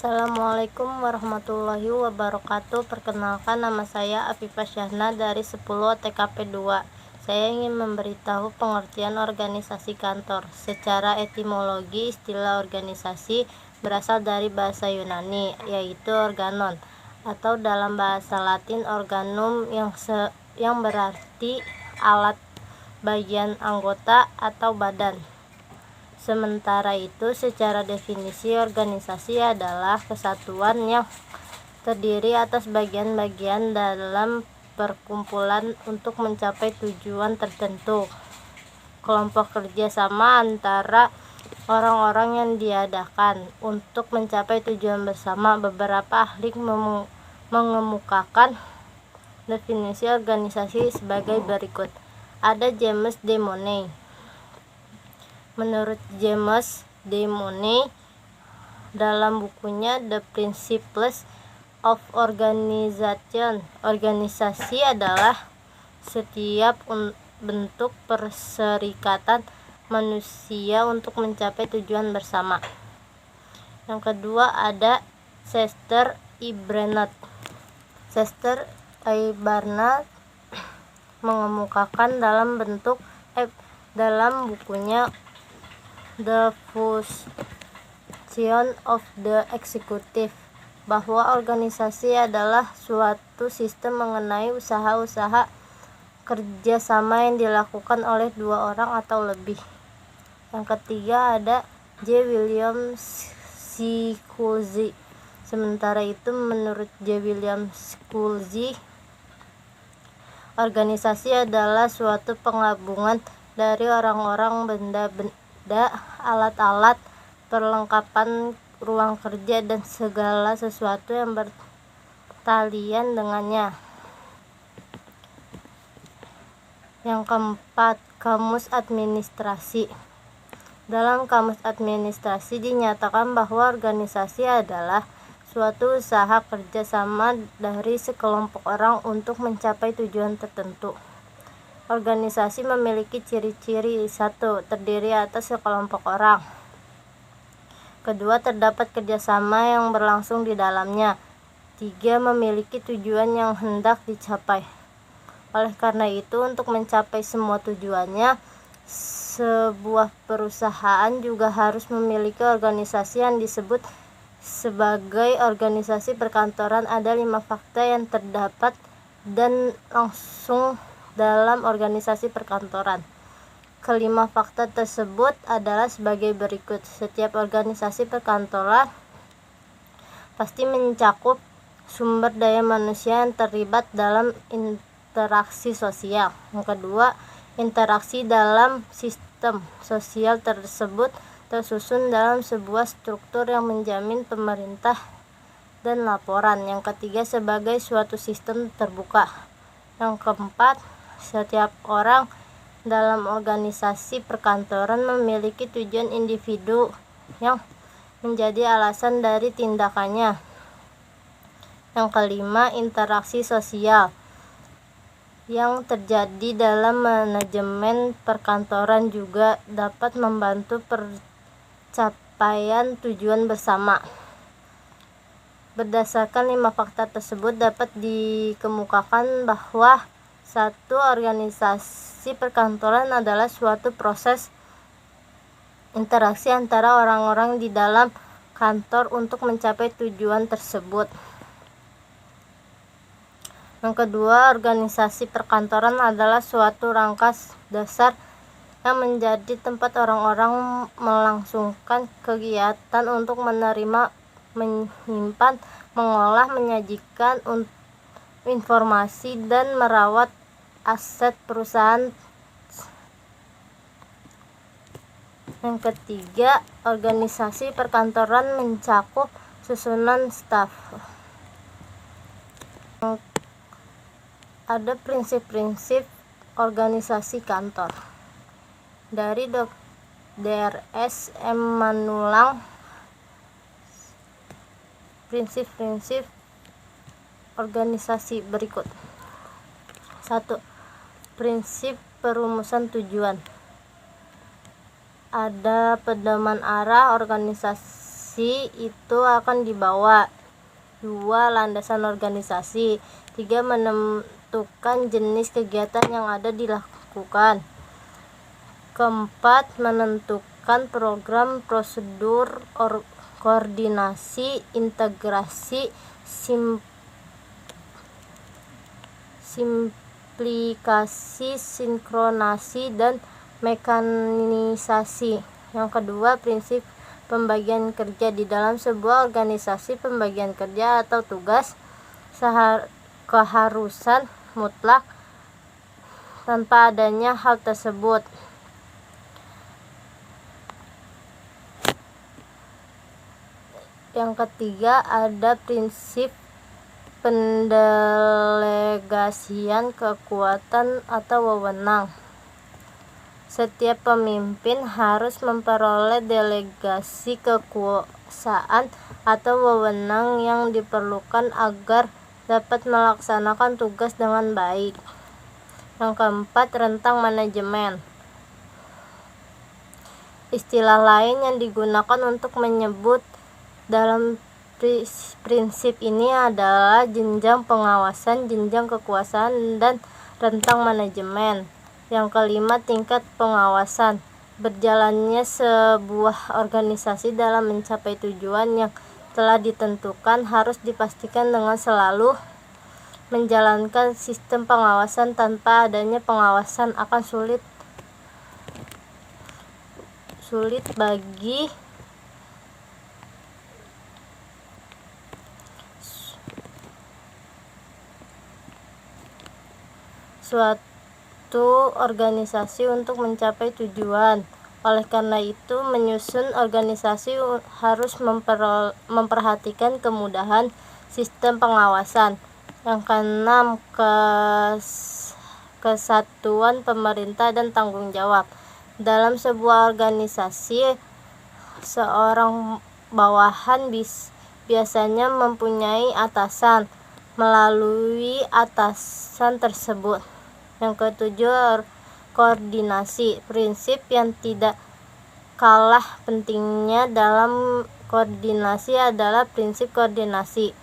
Assalamualaikum warahmatullahi wabarakatuh. Perkenalkan, nama saya Afifah Syahna dari 10 TKP 2. Saya ingin memberitahu pengertian organisasi kantor. Secara etimologi, istilah organisasi berasal dari bahasa Yunani, yaitu organon, atau dalam bahasa Latin organum, yang berarti alat, bagian anggota, atau badan. Sementara itu, secara definisi, organisasi adalah kesatuan yang terdiri atas bagian-bagian dalam perkumpulan untuk mencapai tujuan tertentu. Kelompok kerjasama antara orang-orang yang diadakan untuk mencapai tujuan bersama. Beberapa ahli mengemukakan definisi organisasi sebagai berikut. Ada James De Money. Menurut James De Money, dalam bukunya The Principles of Organization, organisasi adalah setiap bentuk perserikatan manusia untuk mencapai tujuan bersama. Yang kedua ada Chester I. Barnett. Chester I. Barnett mengemukakan dalam bukunya The Function of the Executive bahwa organisasi adalah suatu sistem mengenai usaha-usaha kerjasama yang dilakukan oleh dua orang atau lebih. Yang ketiga ada J. William Scully. Sementara itu, menurut J. William Scully, organisasi adalah suatu penggabungan dari orang-orang, benda-benda, alat-alat, perlengkapan ruang kerja, dan segala sesuatu yang bertalian dengannya. Yang keempat, kamus administrasi. Dalam kamus administrasi dinyatakan bahwa organisasi adalah suatu usaha kerjasama dari sekelompok orang untuk mencapai tujuan tertentu. Organisasi memiliki ciri-ciri: 1. Terdiri atas sekelompok orang. Kedua, terdapat kerjasama yang berlangsung di dalamnya. 3. Memiliki tujuan yang hendak dicapai. Oleh karena itu, untuk mencapai semua tujuannya, sebuah perusahaan juga harus memiliki organisasi yang disebut sebagai organisasi perkantoran. Ada 5 fakta yang terdapat dan langsung dalam organisasi perkantoran. Kelima fakta tersebut adalah sebagai berikut. Setiap organisasi perkantoran pasti mencakup sumber daya manusia yang terlibat dalam interaksi sosial. Yang kedua, interaksi dalam sistem sosial tersebut tersusun dalam sebuah struktur yang menjamin pemerintah dan laporan. Yang ketiga, sebagai suatu sistem terbuka. Yang keempat, setiap orang dalam organisasi perkantoran memiliki tujuan individu yang menjadi alasan dari tindakannya. Yang kelima, interaksi sosial yang terjadi dalam manajemen perkantoran juga dapat membantu pencapaian tujuan bersama. Berdasarkan 5 fakta tersebut dapat dikemukakan bahwa 1. Organisasi perkantoran adalah suatu proses interaksi antara orang-orang di dalam kantor untuk mencapai tujuan tersebut. Yang kedua, organisasi perkantoran adalah suatu rangka dasar yang menjadi tempat orang-orang melangsungkan kegiatan untuk menerima, menyimpan, mengolah, menyajikan informasi, dan merawat aset perusahaan. Yang ketiga, organisasi perkantoran mencakup susunan staf. Ada prinsip-prinsip organisasi kantor dari Dr. S. M. Manulang. Prinsip-prinsip organisasi berikut. 1. Prinsip perumusan tujuan. Ada pedoman arah organisasi organisasi itu akan dibawa. 2. Landasan organisasi. 3. Menentukan jenis kegiatan yang ada dilakukan. 4. Menentukan program, prosedur, koordinasi, integrasi, simplikasi, sinkronasi, dan mekanisasi. Yang kedua, prinsip pembagian kerja. Di dalam sebuah organisasi, pembagian kerja atau tugas keharusan mutlak tanpa adanya hal tersebut. Yang ketiga, ada prinsip pendelegasian kekuatan atau wewenang. Setiap pemimpin harus memperoleh delegasi kekuasaan atau wewenang yang diperlukan agar dapat melaksanakan tugas dengan baik. Yang keempat, rentang manajemen. Istilah lain yang digunakan untuk menyebut dalam prinsip ini adalah jenjang pengawasan, jenjang kekuasaan, dan rentang manajemen. Yang kelima, tingkat pengawasan. Berjalannya sebuah organisasi dalam mencapai tujuan yang telah ditentukan harus dipastikan dengan selalu menjalankan sistem pengawasan. Tanpa adanya pengawasan akan sulit bagi suatu organisasi untuk mencapai tujuan. Oleh karena itu, menyusun organisasi harus memperhatikan kemudahan sistem pengawasan. Yang keenam, kesatuan pemerintah dan tanggung jawab. Dalam sebuah organisasi, seorang bawahan biasanya mempunyai atasan. Melalui atasan tersebut. Yang ketujuh, koordinasi. Prinsip yang tidak kalah pentingnya dalam koordinasi adalah prinsip koordinasi.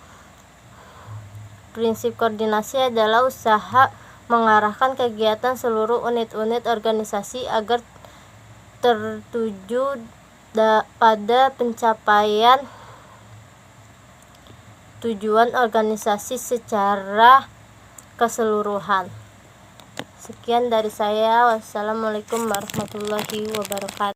Prinsip koordinasi adalah usaha mengarahkan kegiatan seluruh unit-unit organisasi agar tertuju pada pencapaian tujuan organisasi secara keseluruhan. Sekian dari saya. Wassalamualaikum warahmatullahi wabarakatuh.